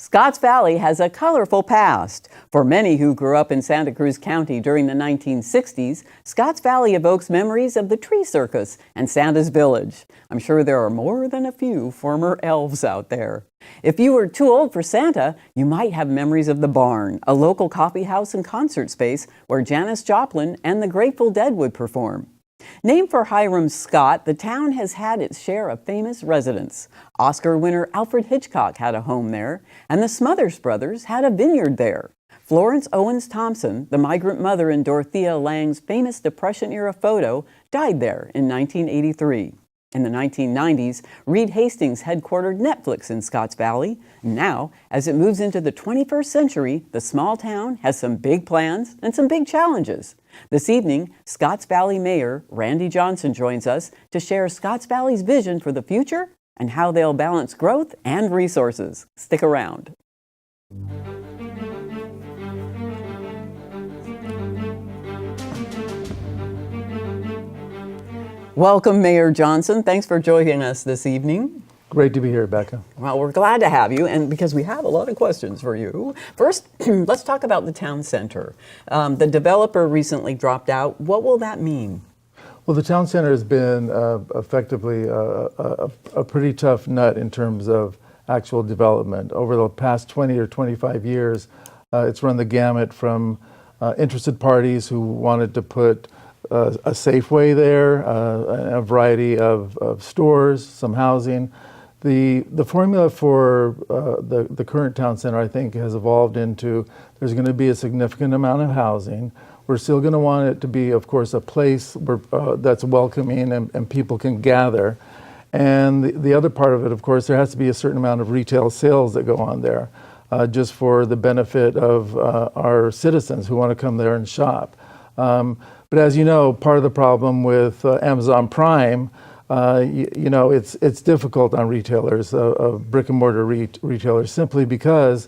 Scotts Valley has a colorful past. For many who grew up in Santa Cruz County during the 1960s, Scotts Valley evokes memories of the tree circus and Santa's village. I'm sure there are more than a few former elves out there. If you were too old for Santa, you might have memories of the Barn, a local coffee house and concert space where Janis Joplin and the Grateful Dead would perform. Named for Hiram Scott, the town has had its share of famous residents. Oscar winner Alfred Hitchcock had a home there, and the Smothers Brothers had a vineyard there. Florence Owens Thompson, the migrant mother in Dorothea Lange's famous Depression-era photo, died there in 1983. In the 1990s, Reed Hastings headquartered Netflix in Scotts Valley. Now, as it moves into the 21st century, the small town has some big plans and some big challenges. This evening, Scotts Valley Mayor Randy Johnson joins us to share Scotts Valley's vision for the future and how they'll balance growth and resources. Stick around. Welcome, Mayor Johnson. Thanks for joining us this evening. Great to be here, Becca. Well, we're glad to have you, and because we have a lot of questions for you. First, let's talk about the town center. The developer recently dropped out. What will that mean? Well, the town center has been effectively a pretty tough nut in terms of actual development. Over the past 20 or 25 years, it's run the gamut from interested parties who wanted to put a Safeway there, a variety of stores, some housing. The formula for the current town center, I think, has evolved into there's going to be a significant amount of housing. We're still going to want it to be, of course, a place where, that's welcoming and people can gather. And the other part of it, of course, there has to be a certain amount of retail sales that go on there, just for the benefit of our citizens who want to come there and shop. But as you know, part of the problem with Amazon Prime, you know, it's difficult on retailers, brick and mortar retailers, simply because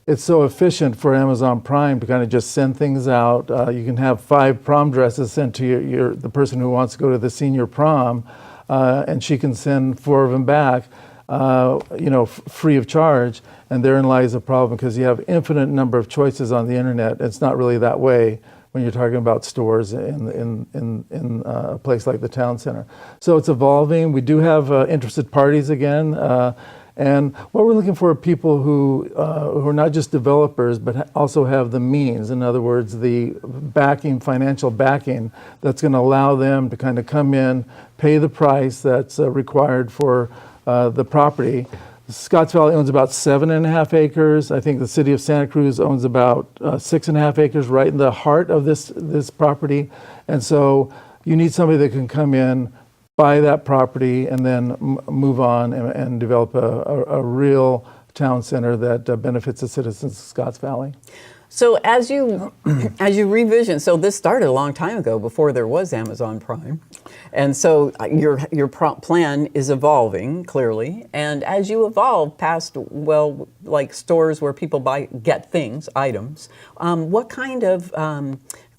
it's so efficient for Amazon Prime to kind of just send things out. You can have 5 prom dresses sent to the person who wants to go to the senior prom, and she can send 4 of them back, you know, free of charge. And therein lies the problem, because you have infinite number of choices on the internet. It's not really that way when you're talking about stores in a place like the town center. So it's evolving. We do have interested parties again. And what we're looking for are people who are not just developers, but also have the means. In other words, the backing, financial backing, that's going to allow them to kind of come in, pay the price that's required for the property. Scotts Valley owns about 7.5 acres. I think the city of Santa Cruz owns about 6.5 acres right in the heart of this property. And so you need somebody that can come in, buy that property, and then move on and develop a real town center that benefits the citizens of Scotts Valley. So as you revision, so this started a long time ago, before there was Amazon Prime, and so your plan is evolving clearly. And as you evolve past, well, like stores where people get things, items, what kind of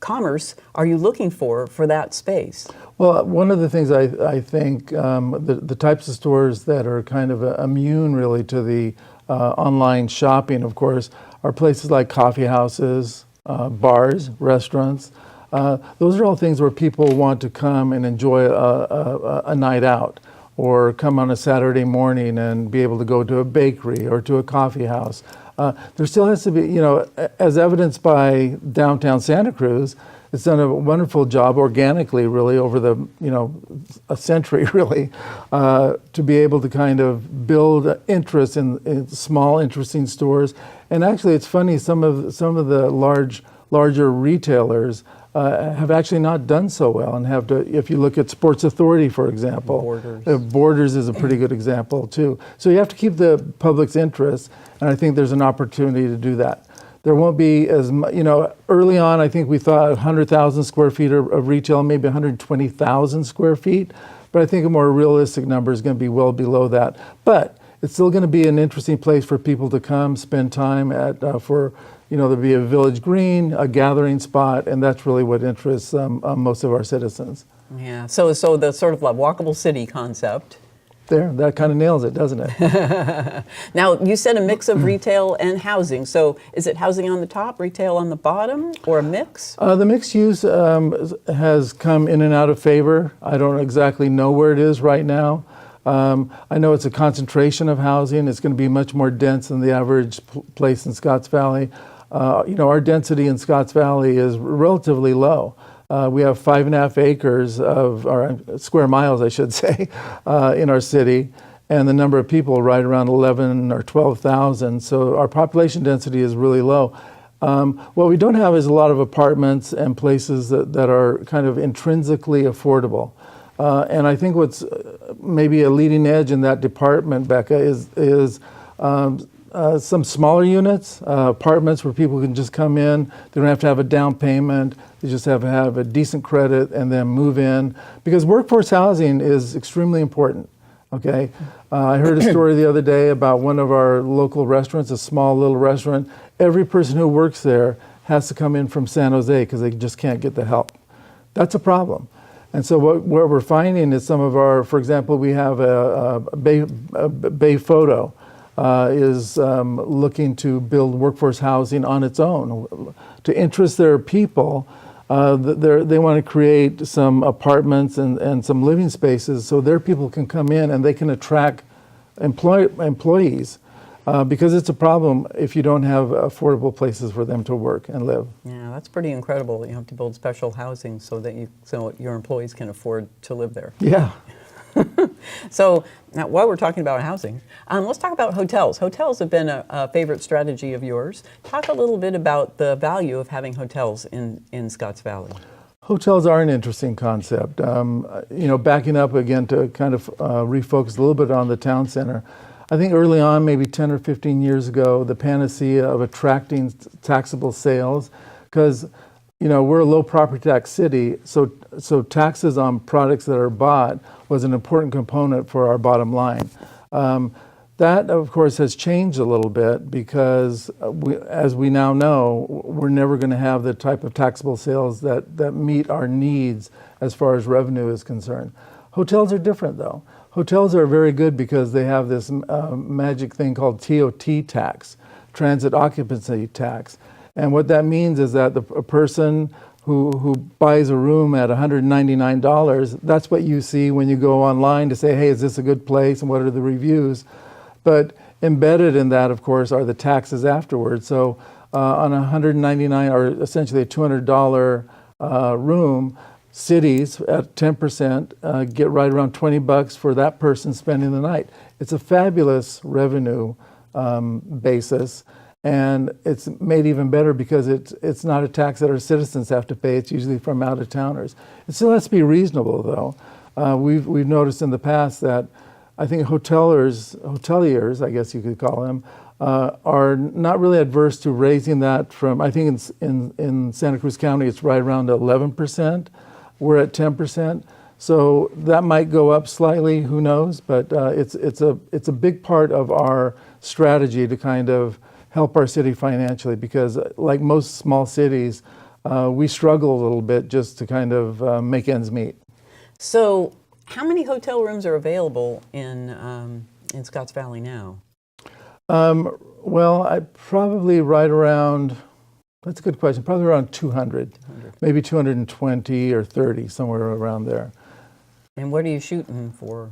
commerce are you looking for that space? Well, one of the things I think the types of stores that are kind of immune really to the online shopping, of course, are places like coffee houses, bars, restaurants. Those are all things where people want to come and enjoy a night out, or come on a Saturday morning and be able to go to a bakery or to a coffee house. There still has to be, you know, as evidenced by downtown Santa Cruz, it's done a wonderful job organically, really, over the, you know, a century, really, to be able to kind of build interest in small, interesting stores. And actually, it's funny, some of the larger retailers have actually not done so well, and have to. If you look at Sports Authority, for example, Borders is a pretty good example too. So you have to keep the public's interest, and I think there's an opportunity to do that. There won't be as much, you know, early on I think we thought 100,000 square feet of retail, maybe 120,000 square feet, but I think a more realistic number is going to be well below that. But it's still going to be an interesting place for people to come, spend time at, you know, there'll be a village green, a gathering spot, and that's really what interests most of our citizens. Yeah, so the sort of like walkable city concept There, that kind of nails it, doesn't it? Now, you said a mix of retail and housing. So is it housing on the top, retail on the bottom, or a mix? The mixed use has come in and out of favor. I don't exactly know where it is right now. I know it's a concentration of housing. It's going to be much more dense than the average place in Scotts Valley. Our density in Scotts Valley is relatively low. We have 5.5 acres or square miles, I should say, in our city, and the number of people right around 11 or 12,000. So our population density is really low. What we don't have is a lot of apartments and places that are kind of intrinsically affordable. And I think what's maybe a leading edge in that department, Becca, is some smaller units, apartments where people can just come in. They don't have to have a down payment. They just have to have a decent credit and then move in. Because workforce housing is extremely important, okay? I heard a story the other day about one of our local restaurants, a small little restaurant. Every person who works there has to come in from San Jose because they just can't get the help. That's a problem. And so what we're finding is some of our, for example, we have a Bay Photo is looking to build workforce housing on its own. To interest their people, they want to create some apartments and some living spaces so their people can come in and they can attract employees. Because it's a problem if you don't have affordable places for them to work and live. Yeah, that's pretty incredible. You have to build special housing so that your employees can afford to live there. Yeah. So now, while we're talking about housing, let's talk about hotels. Hotels have been a favorite strategy of yours. Talk a little bit about the value of having hotels in Scotts Valley. Hotels are an interesting concept. Backing up again to kind of refocus a little bit on the town center. I think early on, maybe 10 or 15 years ago, the panacea of attracting taxable sales, because we're a low property tax city, so taxes on products that are bought was an important component for our bottom line. That, of course, has changed a little bit because, as we now know, we're never going to have the type of taxable sales that meet our needs as far as revenue is concerned. Hotels are different, though. Hotels are very good because they have this magic thing called TOT tax, transit occupancy tax. And what that means is that a person who buys a room at $199, that's what you see when you go online to say, hey, is this a good place and what are the reviews? But embedded in that, of course, are the taxes afterwards. So on a $199 or essentially a $200 room, cities at 10% get right around $20 for that person spending the night. It's a fabulous revenue basis, and it's made even better because it's not a tax that our citizens have to pay. It's usually from out-of-towners. It still has to be reasonable, though. We've noticed in the past that I think hoteliers, I guess you could call them, are not really adverse to raising that from, I think in Santa Cruz County it's right around 11%. We're at 10%, so that might go up slightly. Who knows? But it's a big part of our strategy to kind of help our city financially because, like most small cities, we struggle a little bit just to kind of make ends meet. So, how many hotel rooms are available in Scotts Valley now? Well, I probably right around. That's a good question. Probably around 200, maybe 220 or 30, somewhere around there. And what are you shooting for?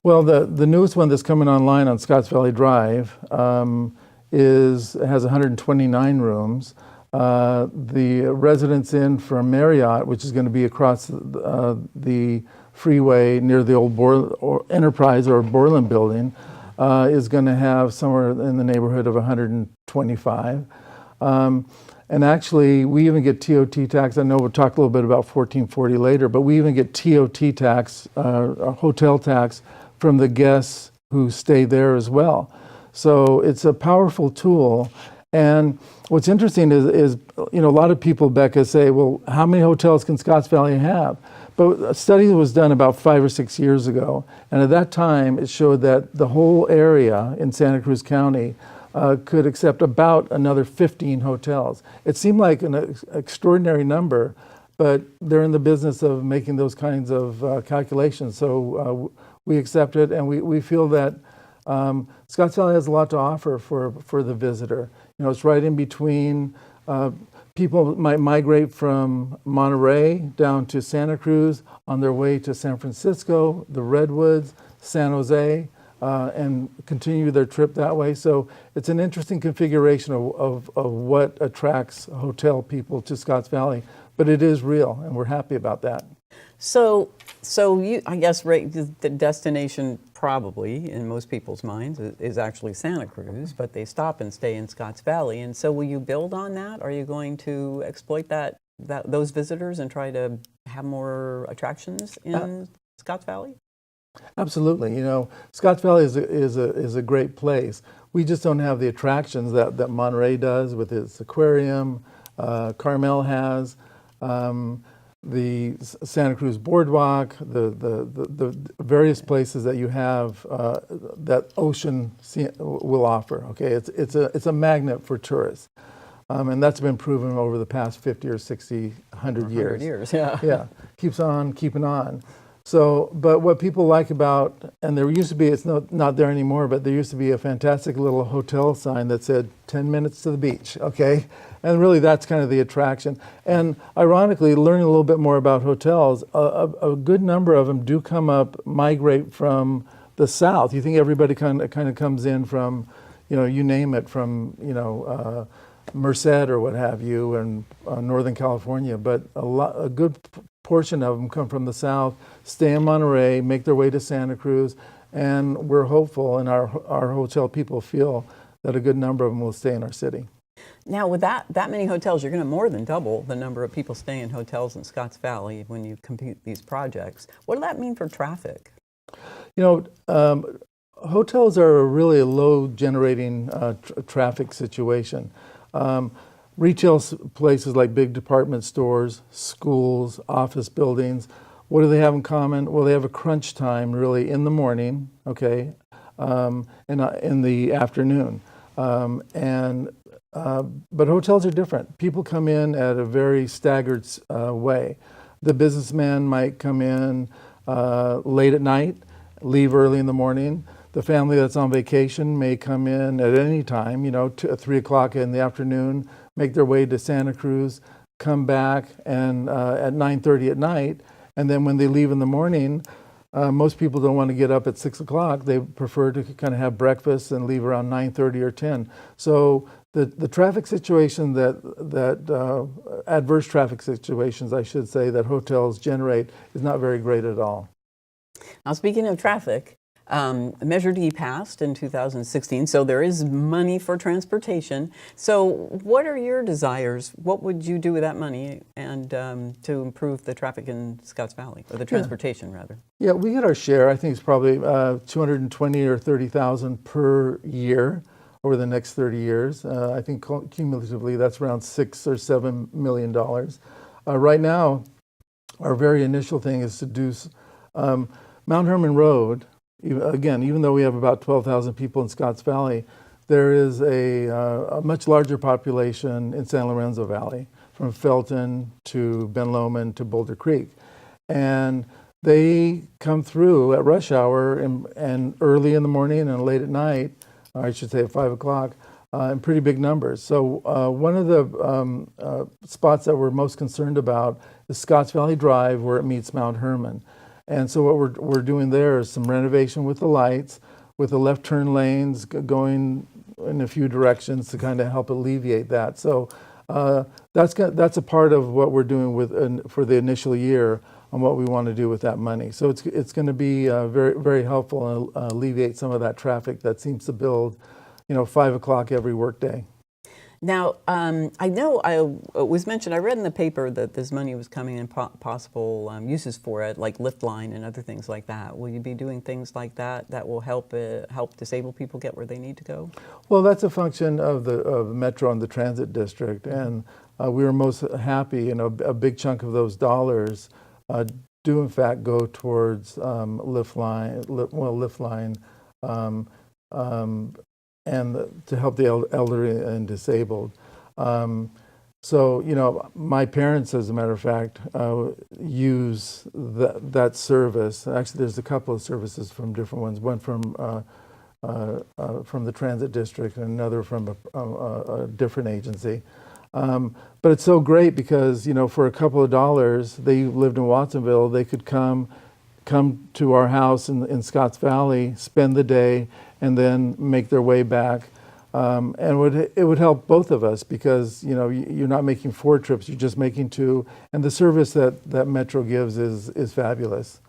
Well, the newest one that's coming online on Scotts Valley Drive has 129 rooms. The Residence Inn from Marriott, which is going to be across the freeway near the old Enterprise or Borland building, is going to have somewhere in the neighborhood of 125. And actually, we even get TOT tax. I know we'll talk a little bit about 1440 later, but we even get TOT tax, hotel tax, from the guests who stay there as well. So it's a powerful tool. And what's interesting is a lot of people, Becca, say, well, how many hotels can Scotts Valley have? But a study was done about 5 or 6 years ago, and at that time, it showed that the whole area in Santa Cruz County could accept about another 15 hotels. It seemed like an extraordinary number, but they're in the business of making those kinds of calculations. So we accept it, and we feel that Scotts Valley has a lot to offer for the visitor. You know, it's right in between. People might migrate from Monterey down to Santa Cruz on their way to San Francisco, the Redwoods, San Jose, and continue their trip that way. So it's an interesting configuration of what attracts hotel people to Scotts Valley, but it is real, and we're happy about that. So you, I guess, the destination probably in most people's minds is actually Santa Cruz, but they stop and stay in Scotts Valley. And so, will you build on that? Are you going to exploit those visitors and try to have more attractions in Scotts Valley? Absolutely. You know, Scotts Valley is a great place. We just don't have the attractions that Monterey does with its aquarium. Carmel has. The Santa Cruz Boardwalk, the various places that you have that ocean will offer. Okay, it's a magnet for tourists, and that's been proven over the past 50 or 60, 100 years. 100 years, yeah. Yeah, keeps on keeping on. So, but what people like about, and there used to be, it's not there anymore, but there used to be a fantastic little hotel sign that said 10 minutes to the beach, okay? And really that's kind of the attraction. And ironically, learning a little bit more about hotels, a good number of them do migrate from the south. You think everybody kind of comes in from, you know, you name it, from, you know, Merced or what have you, and Northern California, but a good portion of them come from the south, stay in Monterey, make their way to Santa Cruz, and we're hopeful, and our hotel people feel that a good number of them will stay in our city. Now, with that many hotels, you're going to more than double the number of people staying in hotels in Scotts Valley when you complete these projects. What does that mean for traffic? You know, hotels are really a low generating traffic situation. Retail places like big department stores, schools, office buildings, what do they have in common? Well, they have a crunch time really in the morning, okay, and in the afternoon. But hotels are different. People come in at a very staggered way. The businessman might come in late at night, leave early in the morning. The family that's on vacation may come in at any time, you know, 3 o'clock in the afternoon, make their way to Santa Cruz, come back and at 9:30 at night. And then when they leave in the morning, most people don't want to get up at 6 o'clock. They prefer to kind of have breakfast and leave around 9:30 or 10. So the traffic situation adverse traffic situations, I should say, that hotels generate is not very great at all. Now, speaking of traffic, Measure D passed in 2016, so there is money for transportation. So what are your desires? What would you do with that money and to improve the traffic in Scotts Valley, or the transportation rather? Yeah, we get our share. I think it's probably 220 or 30,000 per year over the next 30 years. I think cumulatively that's around $6 or $7 million. Right now, our very initial thing is to do Mount Herman Road. Again, even though we have about 12,000 people in Scotts Valley, there is a much larger population in San Lorenzo Valley, from Felton to Ben Lomond to Boulder Creek. And they come through at rush hour and early in the morning and late at night, or I should say at 5 o'clock, in pretty big numbers. So one of the spots that we're most concerned about is Scotts Valley Drive, where it meets Mount Herman. And so what we're doing there is some renovation with the lights, with the left turn lanes going in a few directions to kind of help alleviate that. So that's a part of what we're doing for the initial year on what we want to do with that money. So it's going to be very, very helpful and alleviate some of that traffic that seems to build, 5 o'clock every workday. Now, I know it was mentioned, I read in the paper that this money was coming in possible uses for it, like lift line and other things like that. Will you be doing things like that that will help disabled people get where they need to go? Well, that's a function of the Metro and the Transit District, and we were most happy, a big chunk of those dollars do in fact go towards lift line, and to help the elderly and disabled. So, my parents, as a matter of fact, use that service. Actually, there's a couple of services from different ones. One from the transit district and another from a different agency. But it's so great because, for a couple of dollars, they lived in Watsonville, they could come to our house in Scotts Valley, spend the day, and then make their way back. And it would help both of us because, you're not making 4 trips, you're just making 2. And the service that Metro gives is fabulous.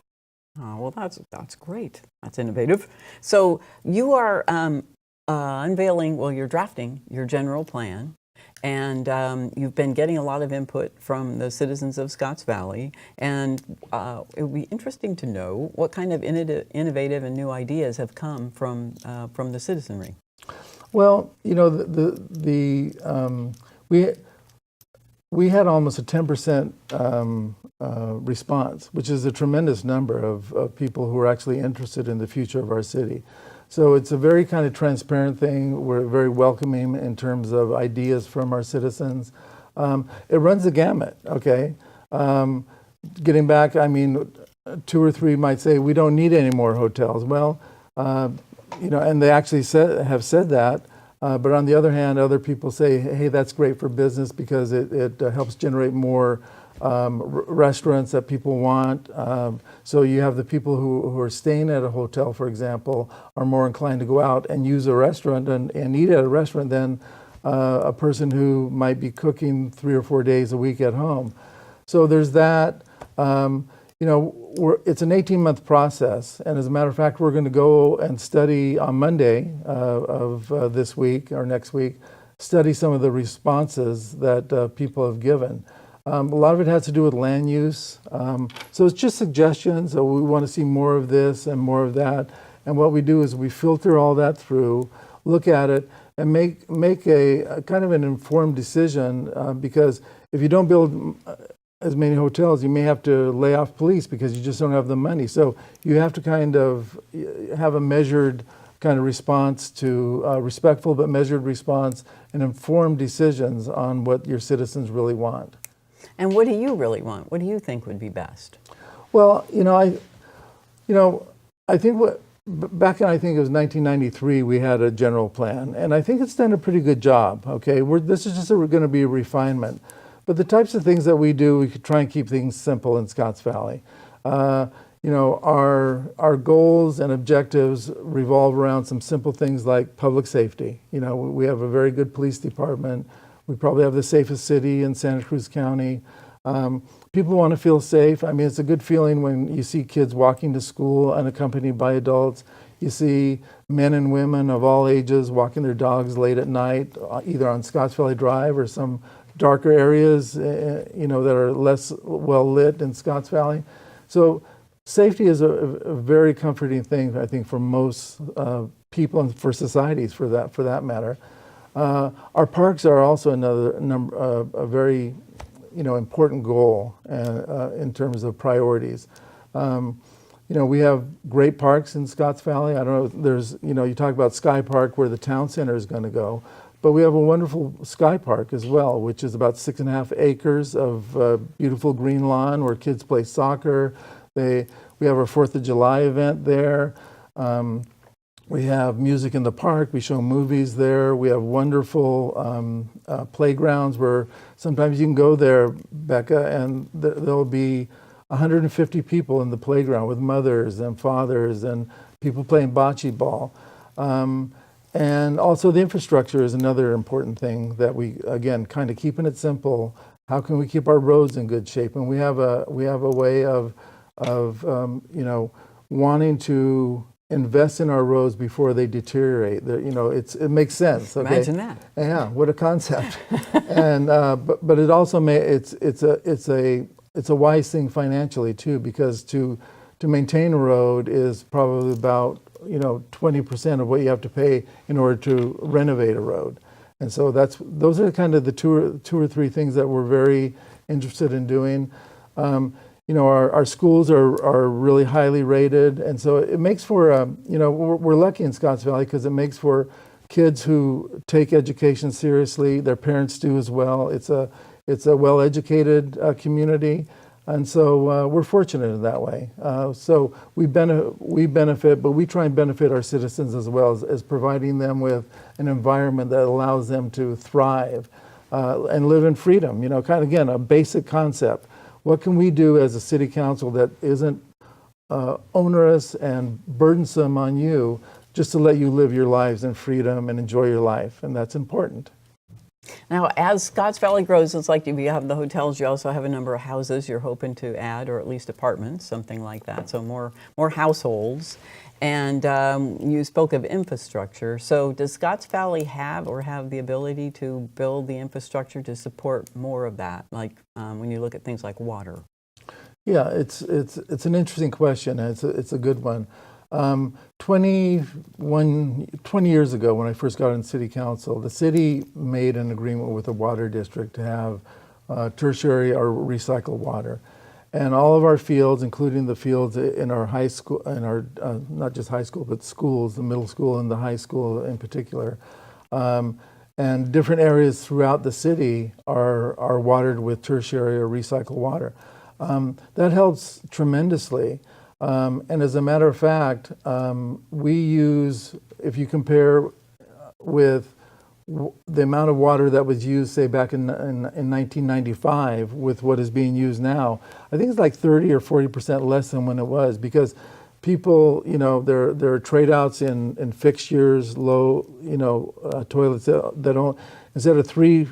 Oh, well, that's great. That's innovative. So you are unveiling, well, you're drafting your general plan, and you've been getting a lot of input from the citizens of Scotts Valley, and it would be interesting to know what kind of innovative and new ideas have come from the citizenry. Well, we had almost a 10% response, which is a tremendous number of people who are actually interested in the future of our city. So it's a very kind of transparent thing. We're very welcoming in terms of ideas from our citizens. It runs the gamut, okay? Getting back, 2 or 3 might say, we don't need any more hotels. Well, and they actually have said that. But on the other hand, other people say, hey, that's great for business because it helps generate more restaurants that people want. So you have the people who are staying at a hotel, for example, are more inclined to go out and use a restaurant and eat at a restaurant than a person who might be cooking 3 or 4 days a week at home. So there's that. It's an 18-month process, and as a matter of fact, we're going to go and study on Monday of this week or next week, study some of the responses that people have given. A lot of it has to do with land use, so it's just suggestions. So we want to see more of this and more of that, and what we do is we filter all that through, look at it, and make a kind of an informed decision, because if you don't build as many hotels, you may have to lay off police because you just don't have the money. So you have to kind of have a measured kind of response to respectful but measured response and informed decisions on what your citizens really want. And what do you really want? What do you think would be best? Well, I think back in, I think it was 1993, we had a general plan, and I think it's done a pretty good job. Okay, this is just going to be a refinement. But the types of things that we do, we could try and keep things simple in Scotts Valley. Our goals and objectives revolve around some simple things like public safety. We have a very good police department. We probably have the safest city in Santa Cruz County. People want to feel safe. It's a good feeling when you see kids walking to school unaccompanied by adults. You see men and women of all ages walking their dogs late at night, either on Scotts Valley Drive or some darker areas, that are less well lit in Scotts Valley. So safety is a very comforting thing, I think, for most people and for societies, for that matter. Our parks are also a very, important goal in terms of priorities. We have great parks in Scotts Valley. I don't know. You talk about Sky Park, where the town center is going to go. But we have a wonderful Sky Park as well, which is about 6.5 acres of beautiful green lawn where kids play soccer. We have our 4th of July event there. We have music in the park. We show movies there. We have wonderful playgrounds where sometimes you can go there, Becca, and there'll be 150 people in the playground with mothers and fathers and people playing bocce ball. And also the infrastructure is another important thing that we, again, kind of keeping it simple. How can we keep our roads in good shape? And we have a way of wanting to invest in our roads before they deteriorate. It makes sense. Okay? Imagine that. Yeah, what a concept. And but it also it's a wise thing financially too, because to maintain a road is probably about 20% of what you have to pay in order to renovate a road. And so those are kind of the two or three things that we're very interested in doing. Our schools are really highly rated, and so it makes for we're lucky in Scotts Valley because it makes for kids who take education seriously. Their parents do as well. It's a well-educated community, and so we're fortunate in that way. So we benefit, but we try and benefit our citizens as well as providing them with an environment that allows them to thrive and live in freedom. You know, kind of again a basic concept. What can we do as a city council that isn't onerous and burdensome on you, just to let you live your lives in freedom and enjoy your life, and that's important. Now, as Scotts Valley grows, it's like you have the hotels, you also have a number of houses you're hoping to add, or at least apartments, something like that, so more households. And you spoke of infrastructure. So does Scotts Valley have the ability to build the infrastructure to support more of that, like when you look at things like water? Yeah, it's an interesting question, and it's a good one. 20 years ago, when I first got on city council, the city made an agreement with the water district to have tertiary or recycled water. And all of our fields, including the fields in our high school, in our not just high school, but schools, the middle school and the high school in particular, and different areas throughout the city are watered with tertiary or recycled water. That helps tremendously. And as a matter of fact, we use, if you compare with the amount of water that was used, say, back in 1995 with what is being used now, I think it's like 30 or 40% less than when it was, because people, you know, there are trade-outs in fixtures, low, toilets that don't, instead of 3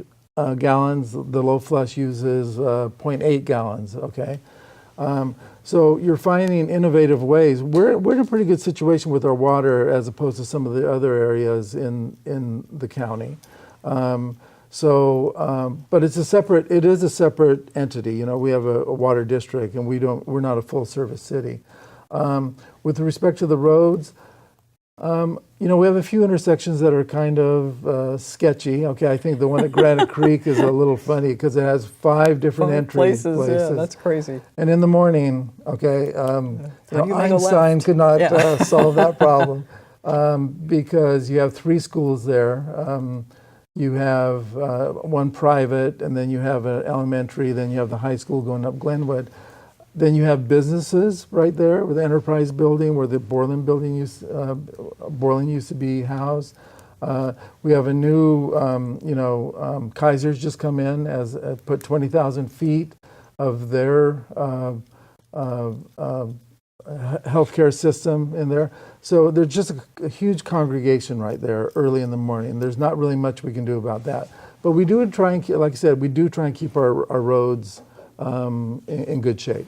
gallons, the low flush uses 0.8 gallons, okay? So you're finding innovative ways. We're in a pretty good situation with our water as opposed to some of the other areas in the county. But it is a separate entity. You know, we have a water district, and we're not a full service city. With respect to the roads, we have a few intersections that are kind of sketchy. Okay, I think the one at Granite Creek is a little funny because it has 5 different entry places. Yeah, that's crazy. And in the morning, okay, Einstein could not solve that problem because you have 3 schools there. You have one private, and then you have an elementary, then you have the high school going up Glenwood. Then you have businesses right there with the Enterprise Building, where the Borland Building used to be housed. We have a new, Kaiser's just come in, put 20,000 feet of their healthcare system in there. So there's just a huge congregation right there early in the morning. There's not really much we can do about that. But we do try and, like I said, we do try and keep our roads in good shape.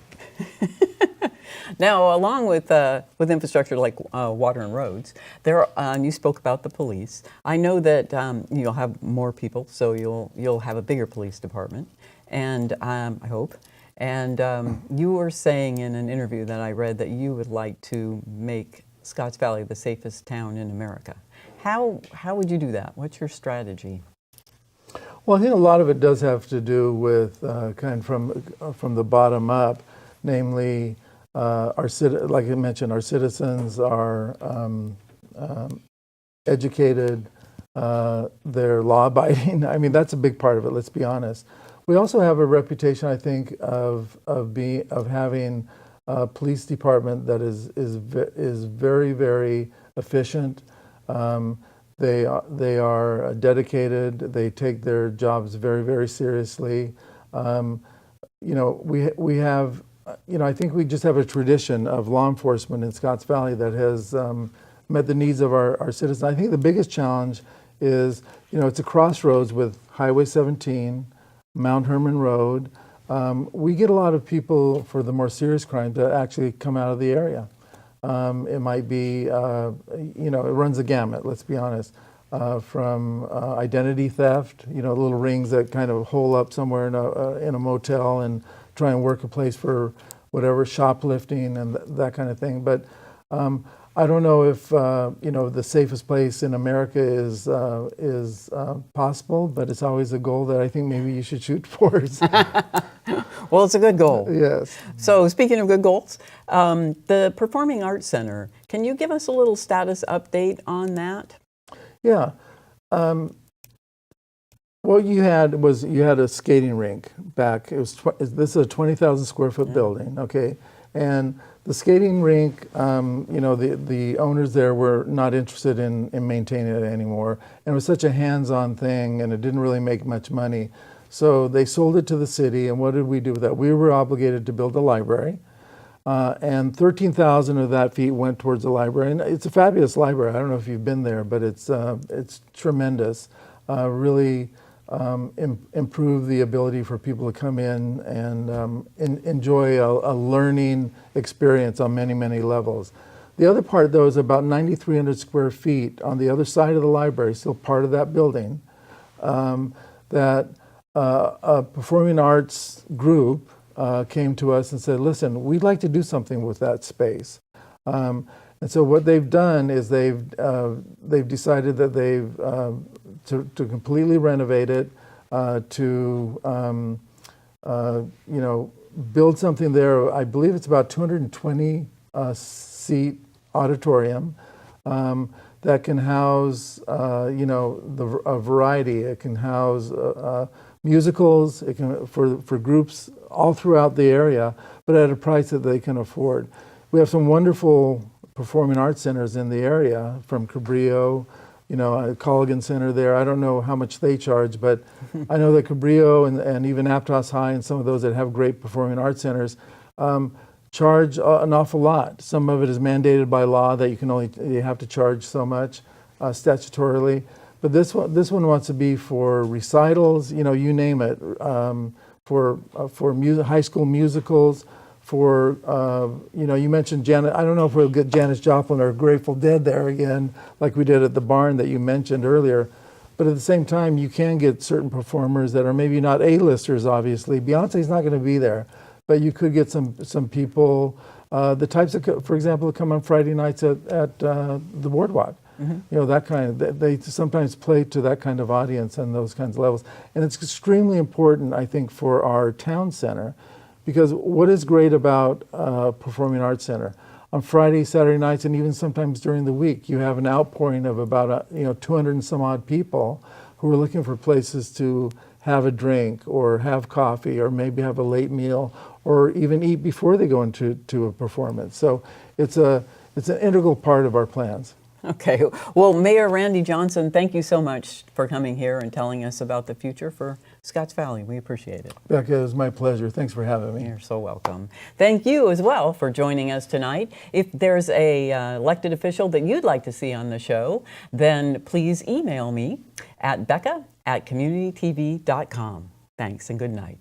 Now, along with infrastructure like water and roads, you spoke about the police. I know that you'll have more people, so you'll have a bigger police department, and I hope. And you were saying in an interview that I read that you would like to make Scotts Valley the safest town in America. How would you do that? What's your strategy? Well, I think a lot of it does have to do with kind of from the bottom up, namely, like I mentioned, our citizens are educated, they're law-abiding. I mean, that's a big part of it. Let's be honest. We also have a reputation, I think, of having a police department that is very, very efficient. They are dedicated. They take their jobs very, very seriously. We have, I think we just have a tradition of law enforcement in Scotts Valley that has met the needs of our citizens. I think the biggest challenge is, it's a crossroads with Highway 17, Mount Herman Road. We get a lot of people for the more serious crimes that actually come out of the area. It might be, it runs the gamut, let's be honest, from identity theft, little rings that kind of hole up somewhere in a motel and try and work a place for whatever, shoplifting and that kind of thing. But I don't know if, the safest place in America is possible, but it's always a goal that I think maybe you shoot towards. Well, it's a good goal. Yes. So speaking of good goals, the Performing Arts Center, can you give us a little status update on that? Yeah. What you had was you had a skating rink back. It was this is a 20,000 square foot building, okay, and the skating rink, you know, the owners there were not interested in maintaining it anymore, and it was such a hands-on thing, and it didn't really make much money, so they sold it to the city. And what did we do with that? We were obligated to build a library. And 13,000 of that fee went towards the library, and it's a fabulous library. I don't know if you've been there, but it's tremendous. Really improve the ability for people to come in and enjoy a learning experience on many, many levels. The other part, though, is about 9,300 square feet on the other side of the library, still part of that building, that a performing arts group came to us and said, listen, we'd like to do something with that space. And so what they've done is they've decided that to completely renovate it, to you know, build something there. I believe it's about 220 seat auditorium that can house you know, a variety. It can house musicals. It can for groups all throughout the area, but at a price that they can afford. We have some wonderful performing arts centers in the area, from Cabrillo, you know, Colligan Center there. I don't know how much they charge, but I know that Cabrillo and even Aptos High and some of those that have great performing arts centers charge an awful lot. Some of it is mandated by law that you have to charge so much statutorily. But this one wants to be for recitals, you know, you name it, for high school musicals, for, you know, you mentioned Janet. I don't know if we'll get Janis Joplin or Grateful Dead there again, like we did at the barn that you mentioned earlier. But at the same time, you can get certain performers that are maybe not A-listers, obviously. Beyonce's not going to be there, but you could get some people, the types of, for example, that come on Friday nights at the Boardwalk. Mm-hmm. You know, that kind of, they sometimes play to that kind of audience and those kinds of levels. And it's extremely important, I think, for our town center, because what is great about Performing Arts Center, on Friday, Saturday nights, and even sometimes during the week, you have an outpouring of about 200 and some odd people who are looking for places to have a drink or have coffee or maybe have a late meal or even eat before they go into a performance. So it's an integral part of our plans. Okay. Well, Mayor Randy Johnson, thank you so much for coming here and telling us about the future for Scotts Valley. We appreciate it. Becca, it was my pleasure. Thanks for having me. You're so welcome. Thank you as well for joining us tonight. If there's a elected official that you'd like to see on the show, then please email me at becca@communitytv.com. Thanks and good night.